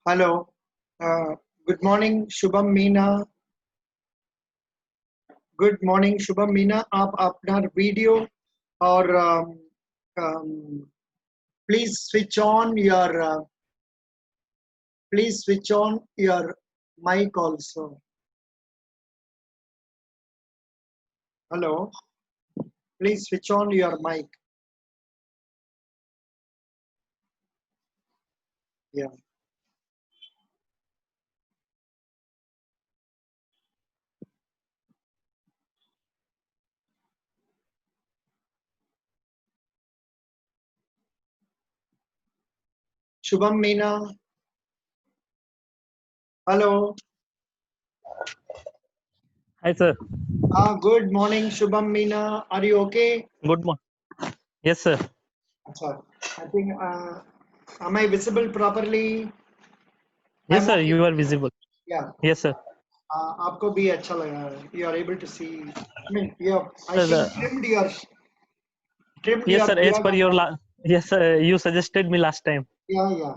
Hello good morning Shubham Meena good morning Shubham Meena आप अपना video और please switch on your please switch on your mic also. Hello, please switch on your mic. Yeah. Shubham Meena. Hello. Hi, sir. Good morning, Shubham Meena. Are you okay? Good morning. Yes, sir. Sorry. I think, am I visible properly? Yes, I'm sir. okay. You are visible. Yeah. Yes, sir. आपको भी अच्छा लगा you are able to see. I mean, I Sir, think trimmed yes, your sir. As beard per and your all. yes, sir. You suggested me last time. Yeah,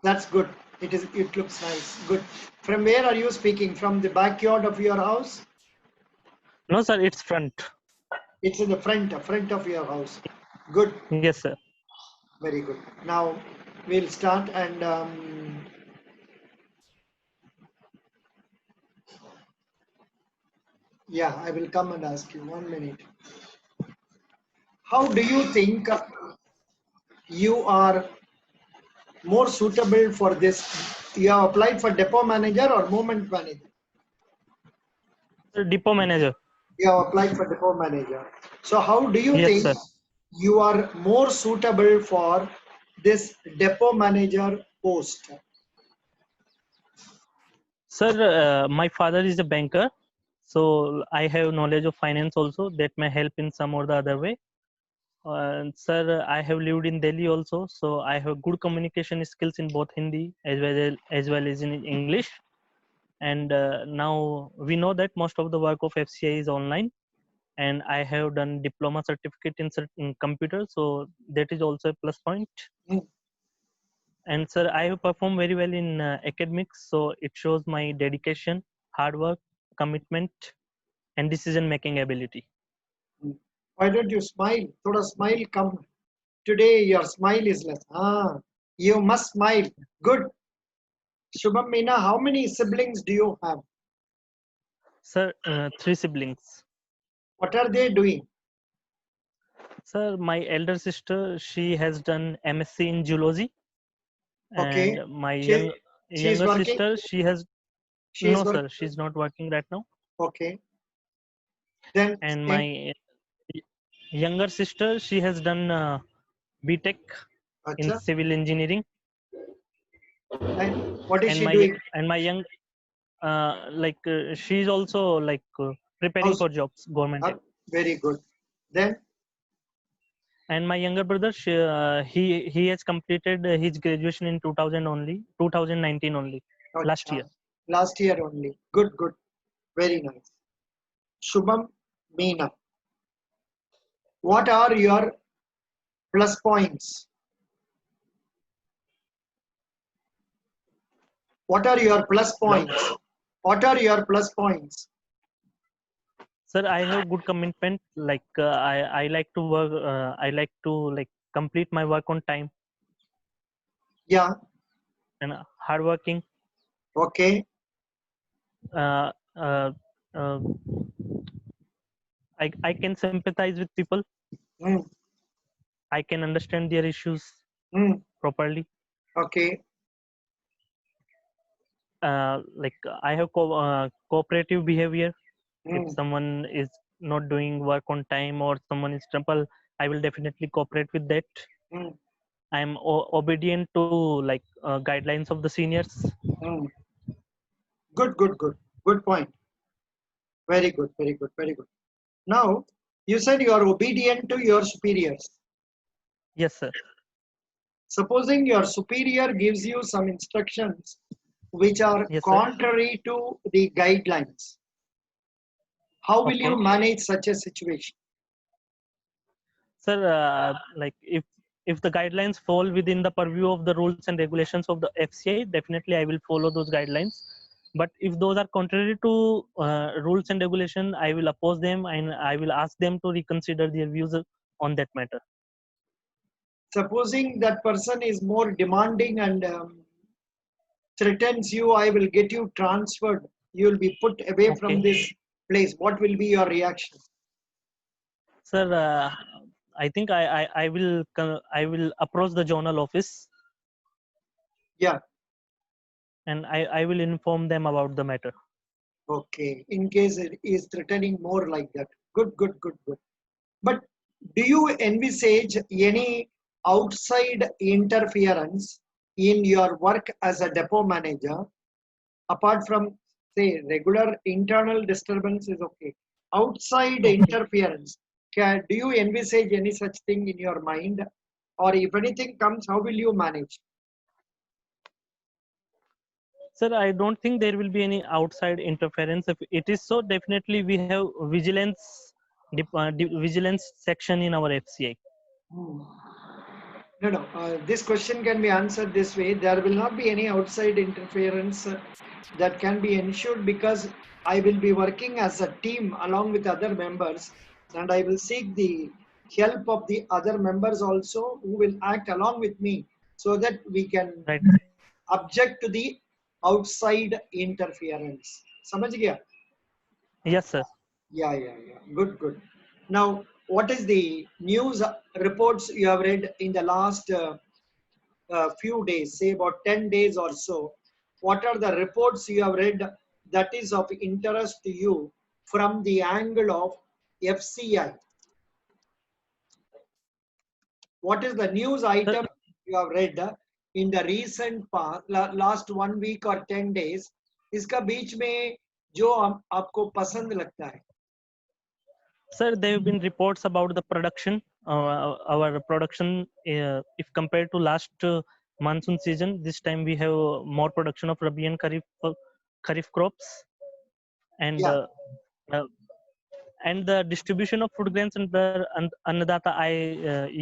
that's good. It looks nice. Good. From where are you speaking? From the backyard of your house? No, sir. It's front. It's in the front of your house. Good. Yes, sir. Very good. Now we'll start and yeah, I will come and ask you 1 minute. How do you think you are more suitable for this? You have applied for depot manager or movement manager? Sir, depot manager. You have applied for depot manager. So how do you Yes, think sir. you are more suitable for this depot manager post? Sir, my father is a banker, so I have knowledge of finance also that may help in some or the other way. Sir, I have lived in Delhi also, so I have good communication skills in both Hindi as well as in English. And now we know that most of the work of FCI is online, and I have done diploma certificate in certain computer, so that is also a plus point. Hmm. And sir, I have performed very well in academics, so it shows my dedication, hard work, commitment, and decision making ability. Why don't you smile? Thoda smile come. Today your smile is less. You must smile. Good. Shubham Meena, how many siblings do you have? Sir, three siblings. What are they doing? Sir, my elder sister, she has done MSc in zoology, Okay. and my She is younger working. sister, she has She is no, working. sir, she's not working right now. Okay. Then And same. my younger sister, she has done BTech in Acha. civil engineering. And what is and she my doing? and my young she's also preparing House. for jobs, government. Very good. Then And my younger brother, he has completed his graduation in 2019 only, last Acha. year. Last year only. Good, good. Very nice. Shubham Meena, what are your plus points? What are your plus Hello, points? What are your plus points? sir. I have good commitment. I like to work. I like to complete my work on time, Yeah. and hardworking. Okay. Uh, uh, uh, I can sympathize with people. Mm, I can understand their issues mm, properly. okay. I have cooperative behavior. If Mm, someone is not doing work on time or someone is trouble, I will definitely cooperate with that. mm, I am obedient to guidelines of the seniors. mm. Good, good, good. Good point. Very good, very good, very good. Now, you said you are obedient to your superiors. Yes, sir. Supposing your superior gives you some instructions which are Yes, sir. contrary to the guidelines, how will you Okay, manage such a situation? sir. If if the guidelines fall within the purview of the rules and regulations of the FCI, definitely I will follow those guidelines. But if those are contrary to rules and regulation, I will oppose them and I will ask them to reconsider their views on that matter. Supposing that person is more demanding and threatens you, I will get you transferred. You will be put away from Okay, this place. What will be your reaction? sir. I think I will approach the zonal office Yeah. and I will inform them about the matter. Okay. In case it is threatening more like that. Good, good, good, good. But do you envisage any outside interference in your work as a depot manager, apart from, say, regular internal disturbance is okay? Outside Okay. interference, do you envisage any such thing in your mind? Or if anything comes, how will you manage? Sir, I don't think there will be any outside interference. If it is so, definitely we have vigilance section in our FCI. Hmm. No, no. This question can be answered this way. There will not be any outside interference that can be ensured because I will be working as a team along with other members, and I will seek the help of the other members also who will act along with me so that we can Right. object to the outside interference. समझ गया? Yes, sir. Yeah, yeah, yeah. Good, good. Now, what is the news reports you have read in the last few days, say about 10 days or so? What are the reports you have read that is of interest to you from the angle of FCI? What is the news Sir, item you have read in the recent past, last 1 week or 10 days? इसका बीच में जो आपको पसंद लगता है? sir, there have been reports about the production. Our production, if compared to last monsoon season, this time we have more production of Rabi and Kharif crops, and Yeah, uh, and the distribution of food grains under Annadata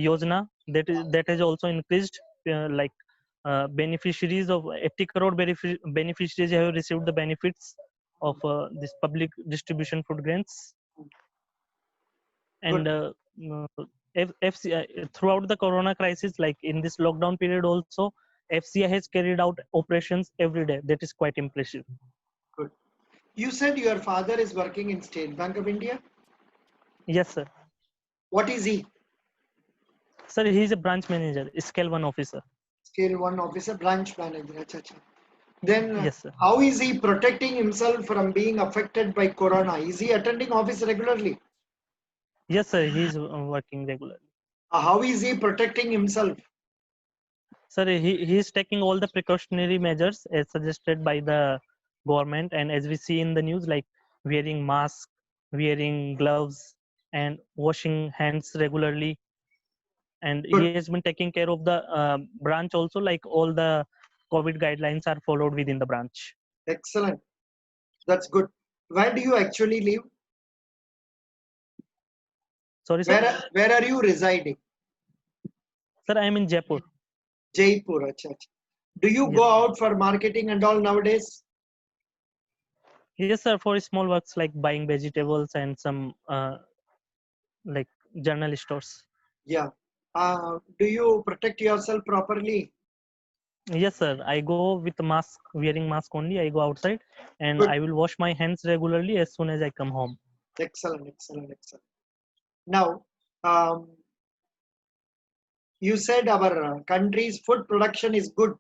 Yojana that has also increased. Like beneficiaries of 80 crore beneficiaries have received the benefits of this public distribution food grains. good. And FCI throughout the corona crisis, like in this lockdown period also, FCI has carried out operations every day. That is quite impressive. Good. You said your father is working in State Bank of India. Yes, sir. What is he? Sir, he is a branch manager, scale 1 officer. Scale 1 officer, branch manager. Acha, acha. Then Yes, sir. how is he protecting himself from being affected by corona? Is he attending office regularly? Yes, sir. He is working regularly. How is he protecting himself? Sir, he is taking all the precautionary measures as suggested by the government, and as we see in the news, like wearing mask, wearing gloves, and washing hands regularly. And Good. he has been taking care of the branch also, like all the COVID guidelines are followed within the branch. Excellent. That's good. Where do you actually live? Sorry, sir. Where are you residing? Sir, I am in Jaipur. Jaipur. Acha, acha. Do you Yes, go sir. out for marketing and all nowadays? Yes, sir. For small works like buying vegetables and some like general stores. Yeah. Do you protect yourself properly? Yes, sir. I go with mask, wearing mask only. I go outside, and Good. I will wash my hands regularly as soon as I come home. Excellent, excellent, excellent. Now, um, you said our country's food production is good.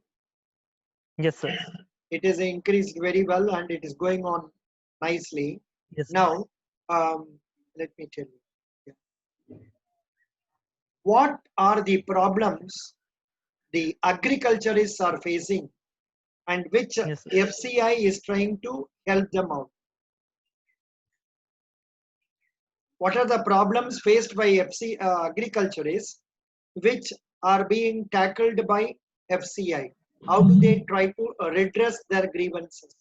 Yes, sir. It is increased very well and it is going on nicely. Yes, sir. Now, let me tell you. Yeah. What are the problems the agriculturists are facing and which Yes, sir. FCI is trying to help them out? What are the problems faced by agriculturists which are being tackled by FCI? How do they try to redress their grievances?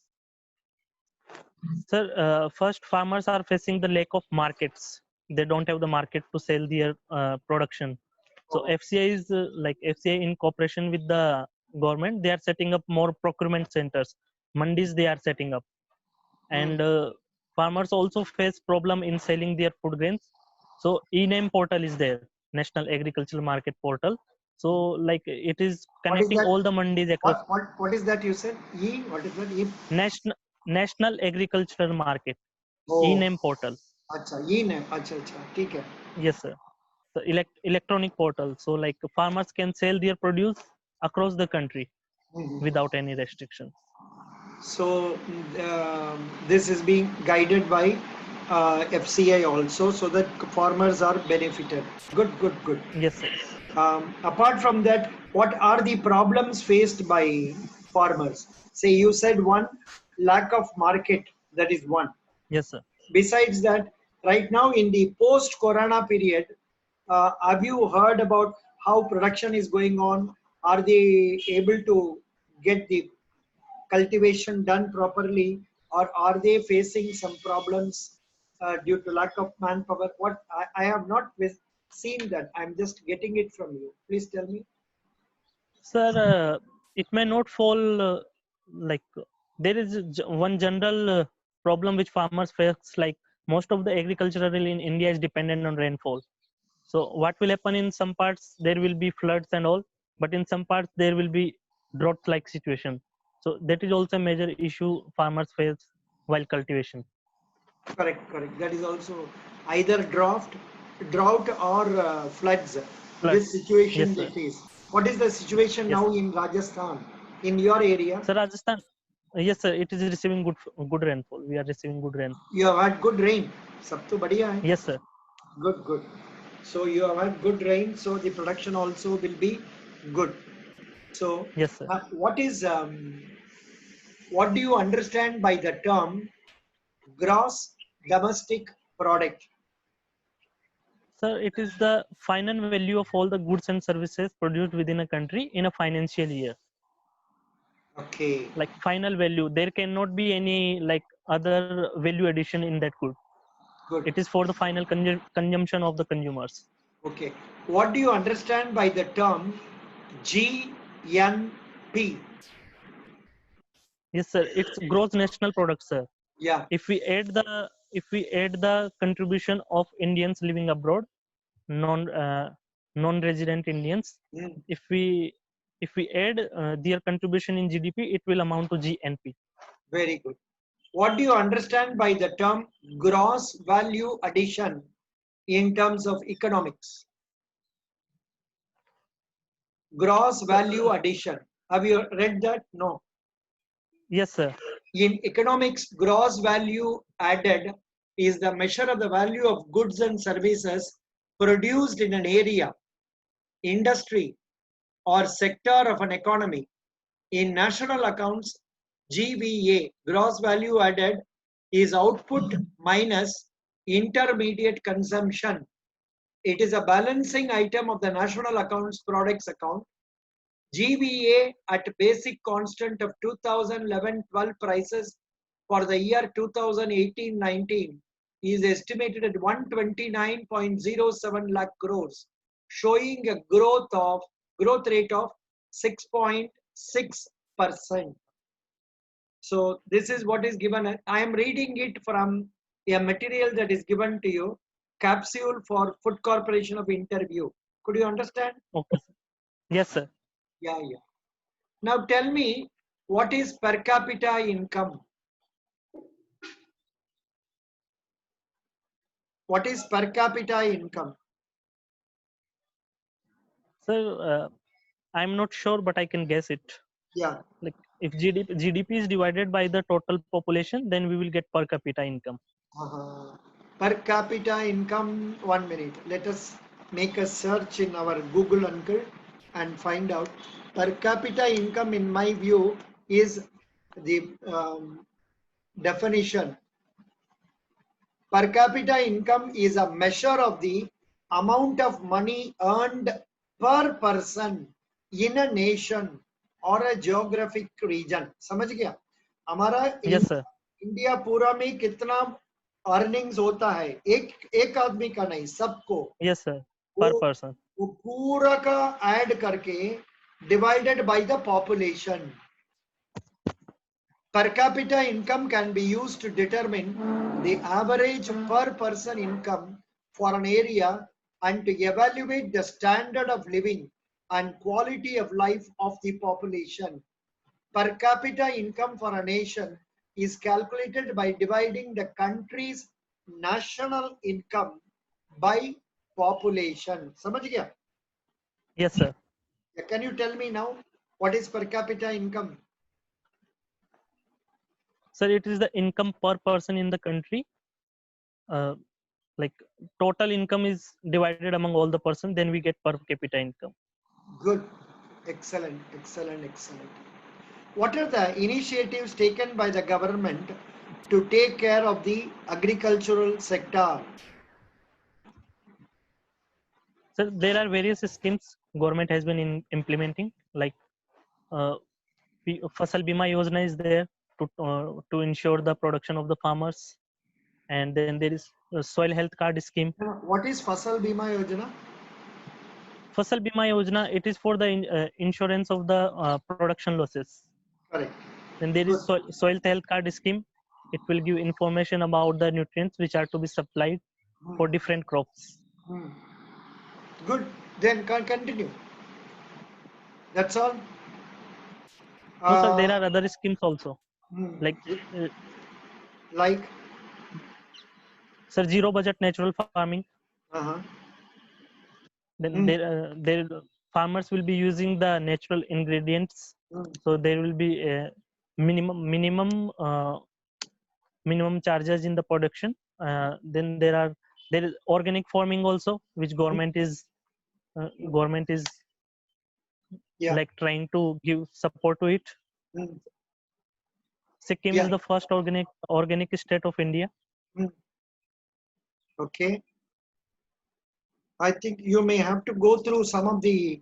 Sir, first farmers are facing the lack of markets. They don't have the market to sell their production. So Oh. FCI is like FCI in cooperation with the government, they are setting up more procurement centers, mandis they are setting up, and farmers also face problem in selling their food grains. So e-name portal is there, National Agricultural Market Portal. So like it is What is connecting that? all the mandis across What is that you said? What is that? national agricultural market, Oh, e-name portal. अच्छा ये नहीं अच्छा अच्छा ठीक है. Yes sir. The electronic portal, so like farmers can sell their produce across the country Mhm. without any restriction. So this is being guided by FCI also, so that farmers are benefited. Good, good, good. Yes sir. Apart from that, what are the problems faced by farmers? Say you said one, lack of market, that is one. Yes sir. Besides that, right now in the post-corona period, have you heard about how production is going on? Are they able to get the cultivation done properly, or are they facing some problems due to lack of manpower? What I have not seen that. I'm just getting it from you. Please tell me. Sir, it may not fall like there is one general problem which farmers face. Like most of the agricultural in India is dependent on rainfall. So what will happen in some parts there will be floods and all, but in some parts there will be drought-like situation. So that is also a major issue farmers face while cultivation. Correct, correct. That is also either drought or floods. This Floods. Yes, situation they sir. face. What is the situation Yes, now sir. in Rajasthan, in your area? So Rajasthan, yes, sir. It is receiving good rainfall. We are receiving good rain. You have had good rain. सब तो बढ़िया है. Yes, sir. Good, good. So you have had good rain, so the production also will be good. So Yes, sir. what do you understand by the term gross domestic product? Sir, it is the final value of all the goods and services produced within a country in a financial year. Okay, Like final value, there cannot be any like other value addition in that good. good. It is for the final consumption of the consumers. Okay. What do you understand by the term GNP? Yes, sir. It's gross national product, sir. Yeah. If we add the contribution of Indians living abroad, non non-resident Indians, Mm, if we add their contribution in GDP, it will amount to GNP. very good. What do you understand by the term gross value addition in terms of economics? Gross value addition. Have you read that? No. Yes, sir. In economics, gross value added is the measure of the value of goods and services produced in an area, industry, or sector of an economy. In national accounts, GVA, gross value added, is output minus intermediate consumption. It is a balancing item of the national accounts products account. GVA at basic constant of 2011-12 prices for the year 2018-19 is estimated at 129.07 lakh crores, showing a growth rate of 6.6%. So this is what is given. I am reading it from a material that is given to you, capsule for Food Corporation of Interview. Could you understand? Okay, sir. Yes, sir. Yeah, yeah. Now tell me, what is per capita income? What is per capita income? Sir, I'm not sure, but I can guess it. Yeah. Like if GDP is divided by the total population, then we will get per capita income. Per capita income, 1 minute. Let us make a search in our Google Uncle and find out. Per capita income, in my view, is the definition. Per capita income is a measure of the amount of money earned per person in a nation or a geographic region. समझ गया? हमारा Yes, sir. India पूरा में कितना earnings होता है, एक आदमी का नहीं, सबको Yes, sir. वो Per person. वो पूरा का ऐड करके divided by the population. Per capita income can be used to determine the average per person income for an area and to evaluate the standard of living and quality of life of the population. Per capita income for a nation is calculated by dividing the country's national income by population. समझ गया? Yes, sir. Can you tell me now what is per capita income? Sir, it is the income per person in the country. Like total income is divided among all the person, then we get per capita income. Good. Excellent, excellent, excellent. What are the initiatives taken by the government to take care of the agricultural sector? So there are various schemes government has been implementing, like uh, Fasal Bima Yojana is there to ensure the production of the farmers, and then there is a soil health card scheme. What is Fasal Bima Yojana? Fasal Bima Yojana, it is for the insurance of the production losses. Correct. Then there is soil health card scheme. It will give information about the nutrients which are to be supplied for different crops. Good. Then continue. That's all. No, sir, there are other schemes also, like like sir, zero budget natural farming. uh-huh. Then there farmers will be using the natural ingredients, so there will be a minimum charges in the production. Then there is organic farming also, which government is like trying to give support to it. Sikkim is the first organic state of India. Okay. I think you may have to go through some of the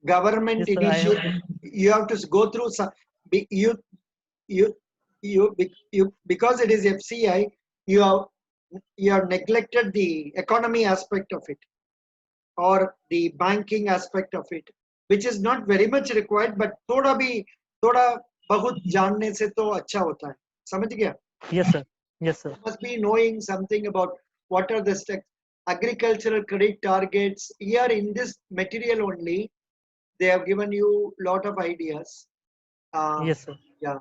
government Yes, sir, initiatives. You have to go through some. You because it is FCI. You have neglected the economy aspect of it or the banking aspect of it, which is not very much required. But थोड़ा बहुत जानने से तो अच्छा होता है. समझ गया? Yes, sir. Yes, sir. You must be knowing something about what are the agricultural credit targets. Here in this material only, they have given you a lot of ideas. Yes, sir. Yeah.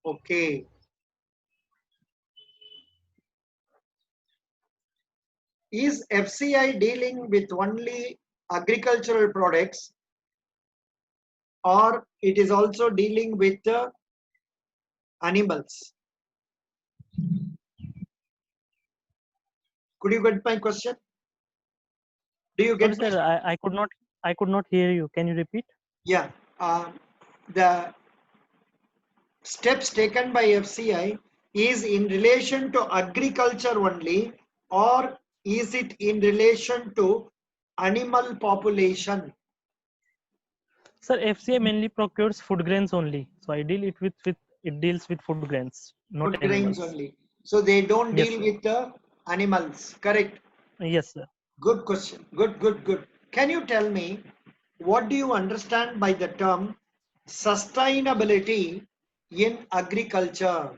Okay. Is FCI dealing with only agricultural products, or it is also dealing with animals? Could you get my question? Do you Sorry, get my? sir, I could not hear you. Can you repeat? Yeah. The steps taken by FCI is in relation to agriculture only, or is it in relation to animal population? Sir, FCI mainly procures food grains only. So I deal with it deals with food grains, not Food animals. grains only. So they don't Yes, deal sir. with the animals. Correct. Yes, sir. Good question. Good, good, good. Can you tell me what do you understand by the term sustainability in agriculture?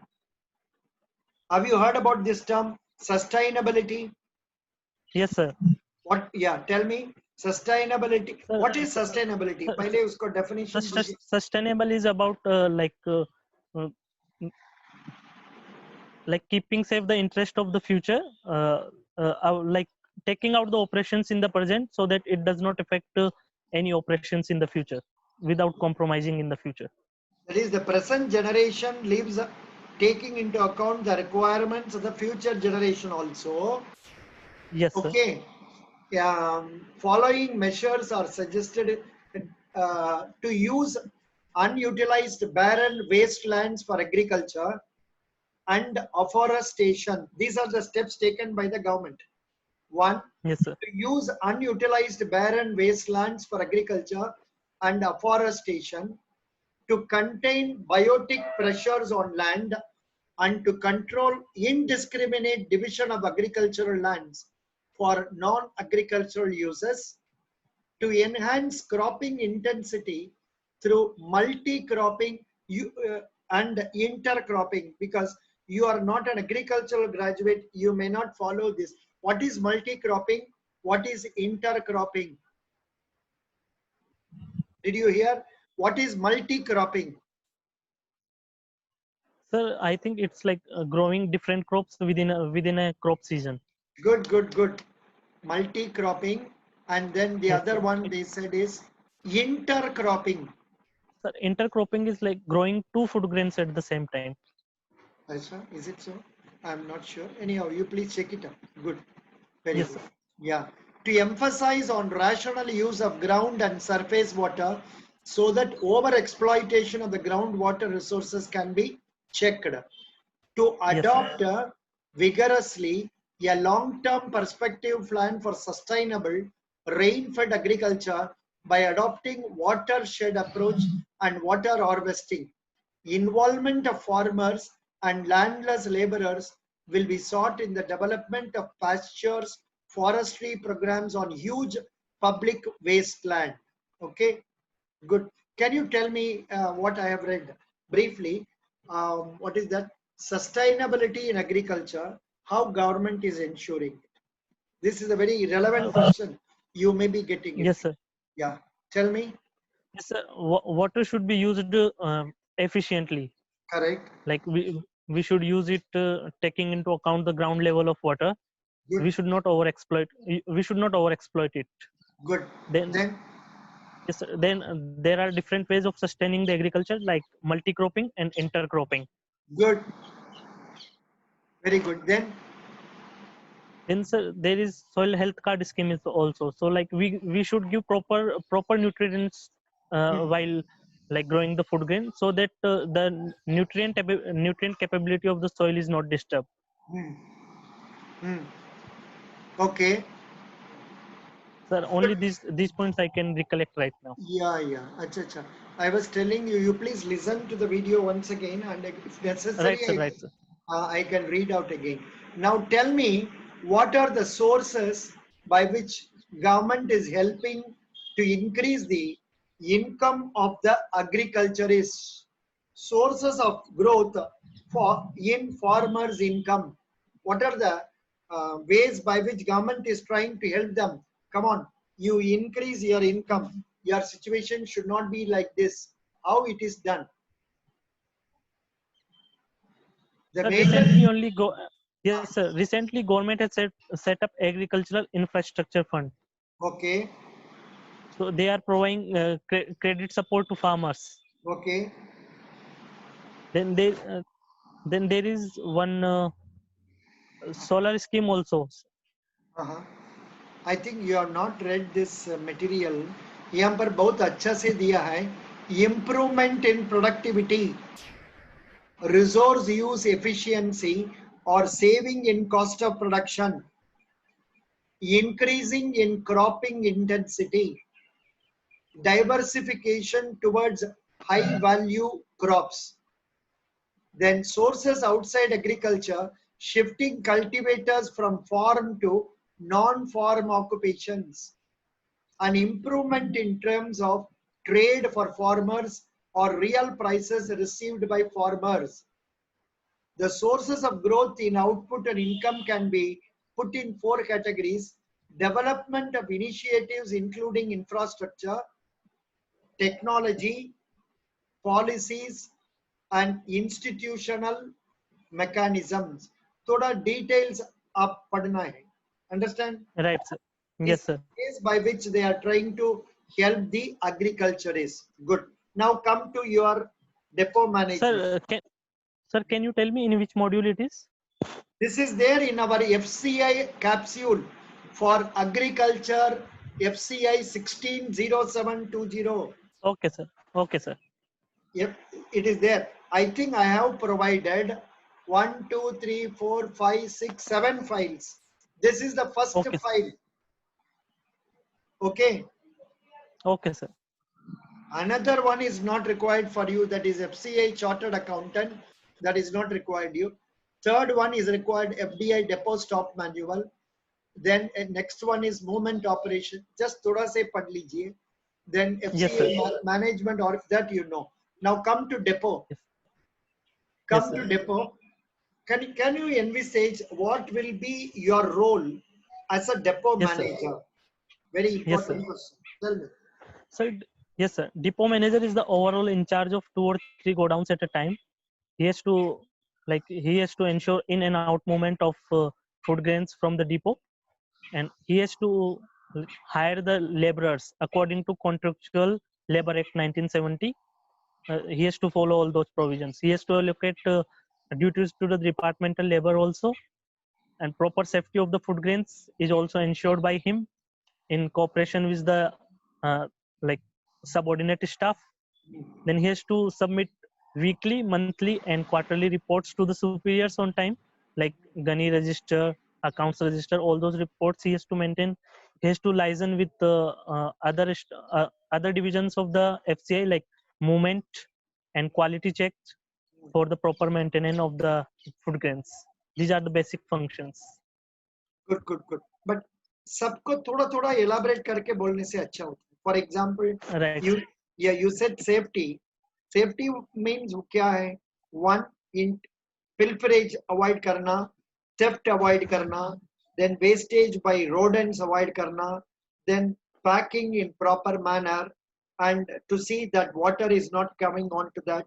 Have you heard about this term sustainability? Yes, sir. What? Yeah, tell me. Sustainability. Sir, What is sustainability? पहले उसको definition दीजिए. sustainable is about uh, like keeping safe the interest of the future, like taking out the operations in the present so that it does not affect any operations in the future without compromising in the future. That is, the present generation lives taking into account the requirements of the future generation also. Yes, sir. Okay. Following measures are suggested to use unutilized barren wastelands for agriculture and afforestation. These are the steps taken by the government. One, Yes, sir. to use unutilized barren wastelands for agriculture and afforestation, to contain biotic pressures on land, and to control indiscriminate division of agricultural lands for non-agricultural uses, to enhance cropping intensity through multi-cropping and intercropping. Because you are not an agricultural graduate, you may not follow this. What is multi-cropping? What is intercropping? Did you hear? What is multi-cropping? Sir, I think it's like growing different crops within a crop season. Good, good, good. Multi-cropping. And then the Yes, other sir. one they said is intercropping. Sir, intercropping is like growing two food grains at the same time. Aisha, is it so? I'm not sure. Anyhow, you please check it up. Good. Very Yes, good. sir. Yeah. To emphasize on rational use of ground and surface water so that over exploitation of the groundwater resources can be checked. To Yes, sir. adopt vigorously a long-term perspective plan for sustainable rain-fed agriculture by adopting watershed approach and water harvesting. Involvement of farmers and landless laborers will be sought in the development of pastures, forestry programs on huge public wasteland. Okay, good. Can you tell me what I have read briefly? What is that? Sustainability in agriculture, how government is ensuring it. This is a very relevant question. You may be getting it. Yes, sir. Yeah. Tell me. Yes, sir. Water should be used efficiently. Correct. Like we should use it taking into account the ground level of water. Good. We should not overexploit. We should not overexploit it. Good. Then Then yes, sir. Then there are different ways of sustaining the agriculture, like multi-cropping and intercropping. good. Very good. Then sir, there is soil health card scheme is also. So like we should give proper nutrients Hmm. while like growing the food grain, so that the nutrient capability of the soil is not disturbed. Hmm. Hmm. Okay. Sir, only these points I can recollect right now. Yeah, yeah. Acha, acha. I was telling you, you please listen to the video once again, and if necessary, Right, sir. Right, sir. I can read out again. Now tell me, what are the sources by which government is helping to increase the income of the agriculturists? Sources of growth for in farmers' income. What are the ways by which government is trying to help them? Come on, you increase your income. Your situation should not be like this. How it is done? The Sir, major. recently only go. Yes, sir. Recently, government has set up agricultural infrastructure fund. Okay, So they are providing credit support to farmers. okay. Then then there is one solar scheme also. Uh-huh. I think you have not read this material. यहाँ पर बहुत अच्छा से दिया है. Improvement in productivity, resource use efficiency, or saving in cost of production, increasing in cropping intensity, diversification towards high value crops. Then sources outside agriculture, shifting cultivators from farm to non-farm occupations, an improvement in terms of trade for farmers or real prices received by farmers. The sources of growth in output and income can be put in 4 categories: development of initiatives including infrastructure, technology, policies, and institutional mechanisms. थोड़ा details आप पढ़ना है. Understand? Right, sir. Is Yes, sir. ways by which they are trying to help the agriculturists. Good. Now come to your depot management. Sir, can you tell me in which module it is? This is there in our FCI capsule for agriculture, FCI 160720. Okay, sir. Okay, sir. Yep, it is there. I think I have provided 1, 2, 3, 4, 5, 6, 7 files. This is the first Okay, sir. file. Okay. Okay, sir. Another one is not required for you, that is FCI chartered accountant. That is not required you. Third one is required FDI depot stop manual. then next one is movement operation. Just thoda se pad lijiye. Then Yes, sir. FCA management, or that you know. Now come to depot. Yes, yes, Come sir. to depot. Can you envisage what will be your role as a depot Yes, sir. manager? Very Yes, sir. important question. Tell me. So, yes, sir. Depot manager is the overall in charge of 2 or 3 go downs at a time. He has to, he has to ensure in and out movement of food grains from the depot, and he has to hire the laborers according to Contractual Labor Act 1970. He has to follow all those provisions. He has to allocate duties to the departmental labor also, and proper safety of the food grains is also ensured by him in cooperation with the uh, like subordinate staff. Then he has to submit weekly, monthly, and quarterly reports to the superiors on time, like Gunny register, accounts register, all those reports he has to maintain. He has to liaison with the other divisions of the FCI, like movement and quality checks for the proper maintenance of the food grains. These are the basic functions. Good, good, good. But सबको थोड़ा थोड़ा elaborate करके बोलने से अच्छा होता है. For example, Right. you said safety. Safety means क्या है? One, in pilferage avoid करना, theft avoid करना, then wastage by rodents avoid करना, then packing in proper manner, and to see that water is not coming onto that.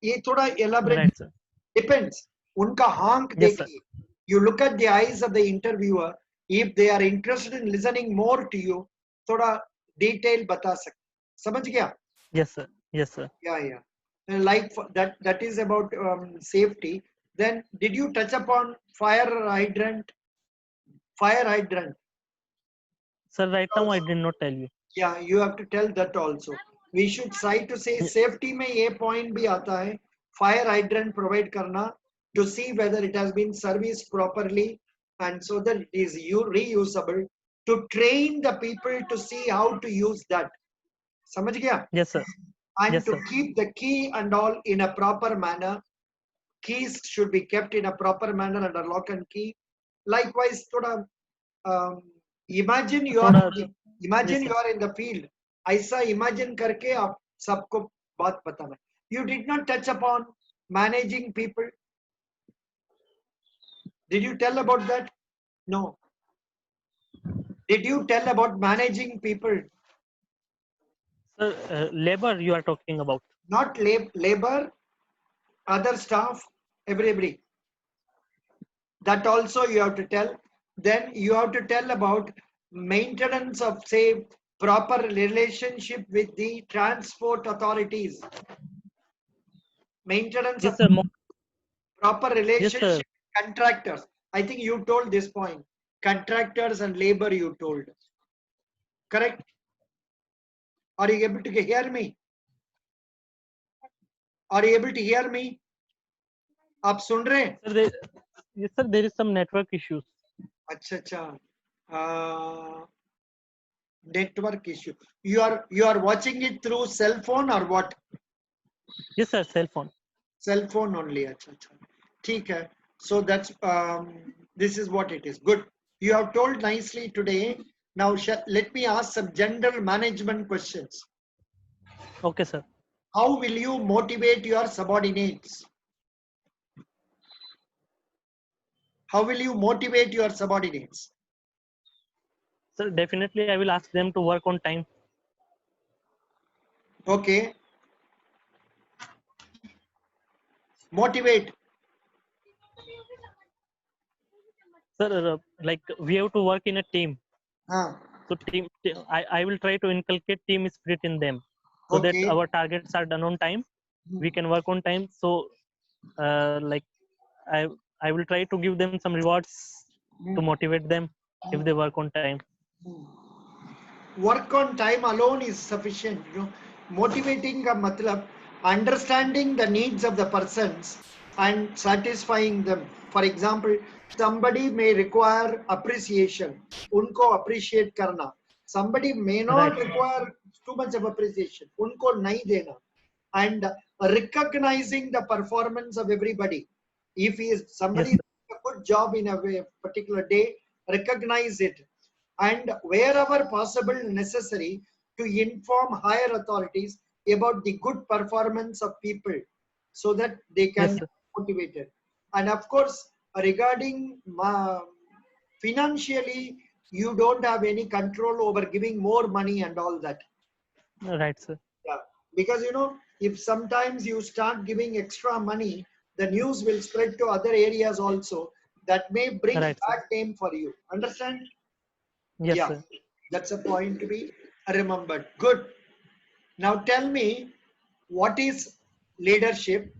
ये थोड़ा elaborate Right, sir. depends. उनका हाँक Yes, sir. देखिए. You look at the eyes of the interviewer. If they are interested in listening more to you, थोड़ा detail बता सकते. समझ गया? Yes, sir. Yes, sir. Yeah, yeah. And like that is about safety. Then did you touch upon fire hydrant? Fire hydrant. Sir, right now I did not tell you. Yeah, you have to tell that also. We should try to say safety में ये point भी आता है. Fire hydrant provide करना to see whether it has been serviced properly, and so that it is reusable, to train the people to see how to use that. समझ गया? Yes, sir. And Yes, to sir. keep the key and all in a proper manner. Keys should be kept in a proper manner under lock and key. Likewise, um, imagine you are थोड़ा imagine yes, you sir. are in the field. ऐसा imagine करके आप सबको बात बताना. You did not touch upon managing people. Did you tell about that? No. Did you tell about managing people? Sir, labor you are talking about. Not labor, other staff, everybody. That also you have to tell. Then you have to tell about maintenance of, say, proper relationship with the transport authorities. Maintenance Yes, of sir. proper Yes, sir. relationship with contractors. I think you told this point. Contractors and labor you told. Correct? Are you able to hear me? Are you able to hear me? आप सुन रहे हैं? Sir, yes, sir. There is some network issues. अच्छा अच्छा. Network issue. You are watching it through cell phone or what? Yes, sir. Cell phone. Cell phone only. अच्छा अच्छा. ठीक है. So that's this is what it is. Good. You have told nicely today. Now let me ask some general management questions. Okay, sir. How will you motivate your subordinates? How will you motivate your subordinates? Sir, definitely I will ask them to work on time. Okay. Motivate. Sir, we have to work in a team. Huh. So I will try to inculcate team spirit in them, so that Okay. our targets are done on time. We can work on time. So I will try to give them some rewards to motivate them if they work on time. Work on time alone is sufficient. You know, motivating का मतलब understanding the needs of the persons and satisfying them. For example, somebody may require appreciation. उनको appreciate करना. Somebody may not Right. require too much of appreciation. उनको नहीं देना. And recognizing the performance of everybody. If he is somebody Yes, doing a good job in a particular day, recognize it, and wherever possible necessary to inform higher authorities about the good performance of people so that they can Yes, be sir. motivated. And of course, regarding financially, you don't have any control over giving more money and all that. Right, sir. Yeah, because if sometimes you start giving extra money, the news will spread to other areas also. That may bring Right, sir. bad name for you. Understand? Yes, Yeah, sir. that's a point to be remembered. Good. Now tell me, what is leadership?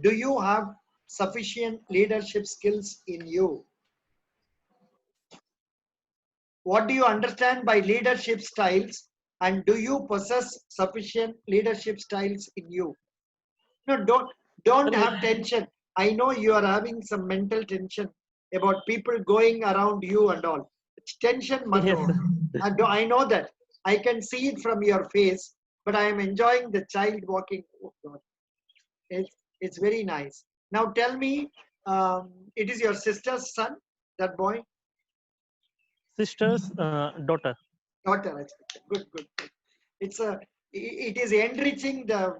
Do you have sufficient leadership skills in you? What do you understand by leadership styles? And do you possess sufficient leadership styles in you? No, don't Sir, have tension. I know you are having some mental tension about people going around you and all. It's tension, yes, Matho. sir. I know that. I can see it from your face, but I am enjoying the child walking. Oh God, it's very nice. Now tell me, it is your sister's son, that boy, Sister's daughter. daughter. Good, good, good. It's a. It is enriching the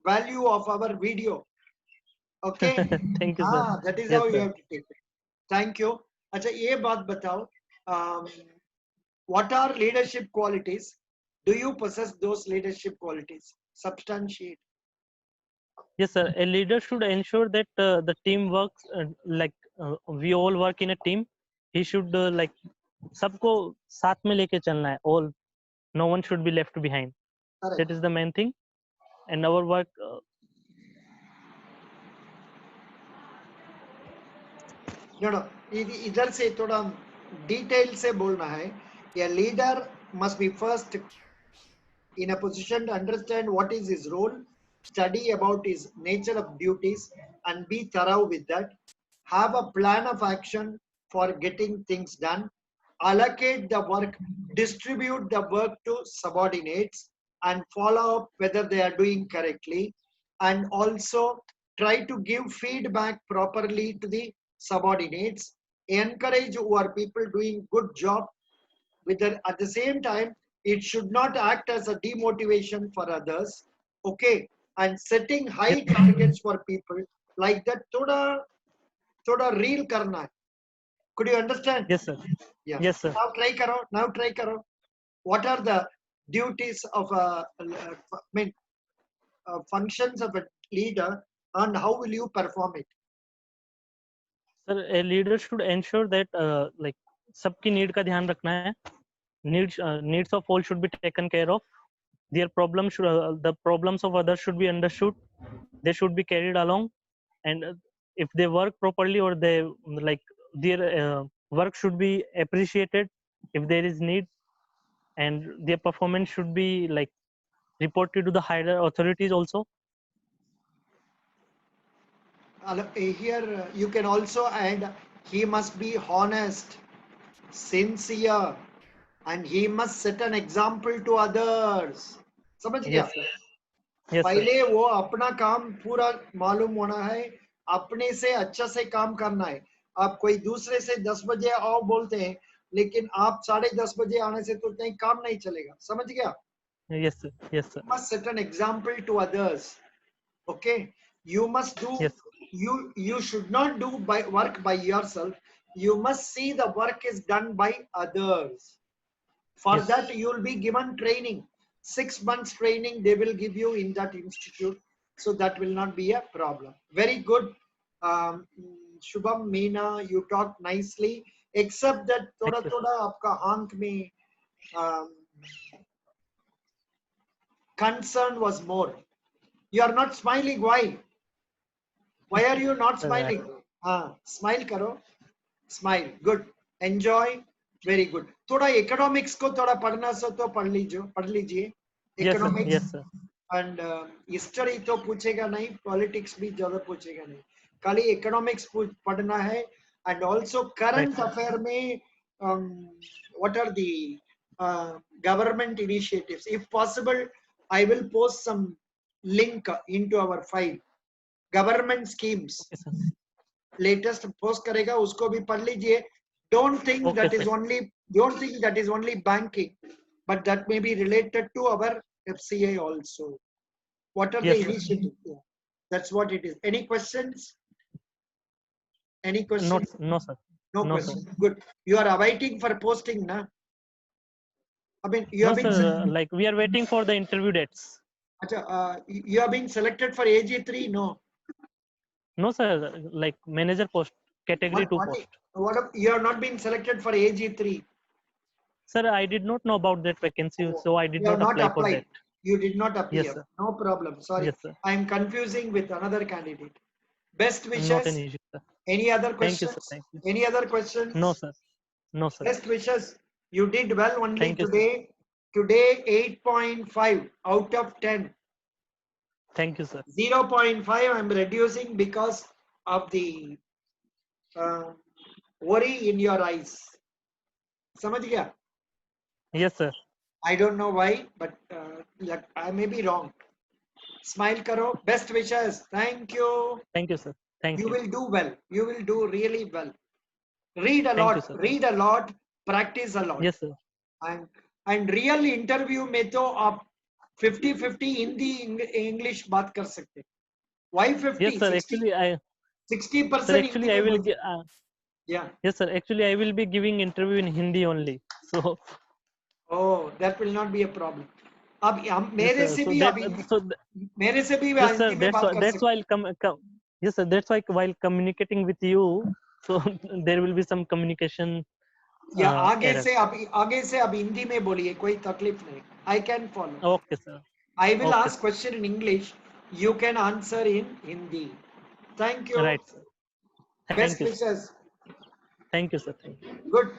value of our video. Okay. Thank you, sir. That is Yes, how you sir. have to take it. Thank you. अच्छा ये बात बताओ, what are leadership qualities? Do you possess those leadership qualities? Substantiate. Yes, sir. A leader should ensure that the team works like we all work in a team. He should like सबको साथ में लेके चलना है. All, no one should be left behind. Correct. That is the main thing. And our work. No, no. इधर से थोड़ा detail से बोलना है. A leader must be first in a position to understand what is his role, study about his nature of duties, and be thorough with that. Have a plan of action for getting things done. Allocate the work, distribute the work to subordinates, and follow up whether they are doing correctly. And also try to give feedback properly to the subordinates. Encourage who are people doing good job with the, at the same time, it should not act as a demotivation for others. Okay, and setting high Yes, targets for people like that, thoda real karna hai. Could you understand? yes, sir. Yeah. Yes, sir. Now try karo. What are the duties of functions of a leader, and how will you perform it? Sir, a leader should ensure that like सबकी need का ध्यान रखना है. Needs of all should be taken care of. Their problems should the problems of others should be understood. They should be carried along, and if they work properly or they like their work should be appreciated if there is need, and their performance should be like reported to the higher authorities also. Here you can also add, he must be honest, sincere, and he must set an example to others. समझ गया? Yes, sir. Yes, sir. पहले वो अपना काम पूरा मालूम होना है, अपने से अच्छा से काम करना है. आप कोई दूसरे से 10 बजे आओ बोलते हैं, लेकिन आप 10:30 बजे आने से तो कहीं काम नहीं चलेगा. समझ गया? Yes, sir. Yes, sir. You must set an example to others. Okay, you must do. Yes. You should not do by work by yourself. You must see the work is done by others. For Yes. that you will be given training. 6 months training they will give you in that institute, so that will not be a problem. Very good. Shubham, Meena, you talk nicely, except that thoda Thank you. thoda aapka aankh mein concern was more. You are not smiling. Why are you not smiling? Smile karo. Smile. Good. Enjoy. Very good. थोड़ा economics को थोड़ा पढ़ना सो तो पढ़ लीजिए. Yes, sir. Economics Yes, sir. and history तो पूछेगा नहीं, politics भी ज़्यादा पूछेगा नहीं. खाली economics पढ़ना है, and also current Right. affair में what are the government initiatives. If possible, I will post some link into our file. Government schemes. Okay, sir. Latest post करेगा, उसको भी पढ़ लीजिए. Don't think Okay, that is sir. only banking, but that may be related to our FCA also. What are the Yes, sir. initiatives? Yeah. That's what it is. Any questions? Any No, questions? no, sir. No No, sir. question. Good. You are awaiting for posting, na? I mean, you No, have been sir. Like we are waiting for the interview dates. you have been selected for AG3. No. No, sir. Like manager post, category What 2 what post. you have not been selected for AG3. Sir, I did not know about that vacancy, Oh, so I did you have not not apply for applied. that. You did not Yes, appear. sir. No problem. Sorry. Yes, sir. I am confusing with another candidate. Best Not an wishes. issue, sir. Any other Thank you, sir. questions? Thank you. Any other No, questions? sir. No, sir. Best wishes. You did well only Thank you, sir. today. Today 8.5 out of 10. Thank you, sir. 0.5 I'm reducing because of the uh, worry in your eyes. समझ गया? Yes, sir. I don't know why, but I may be wrong. Smile karo. Best wishes. Thank you. Thank you, sir. Thank You you. will do well. You will do really well. Read a Thank you, lot. sir. Read a lot. Practice a lot. Yes, sir. And and real interview में तो आप 50-50 Hindi English बात कर सकते. Why Yes, 50? sir. 60 Actually, I 60% Hindi I में will बोल. Yeah. yes, sir. Actually, I will be giving interview in Hindi only. So Oh, that will not be a problem. अब yes, sir. So that so th- मेरे से भी yes, sir. Hindi में बात कर That's सकते. why I'll come. Yes, sir. That's why while communicating with you, so there will be some communication या error. आगे से अब हिंदी में बोलिए कोई तकलीफ नहीं. I can follow. Okay, sir. I will Okay, ask question in English. You can answer in Hindi. Thank sir. you. Right, sir. Thank Best you, sir. wishes. Thank you, sir. Thank you. Good.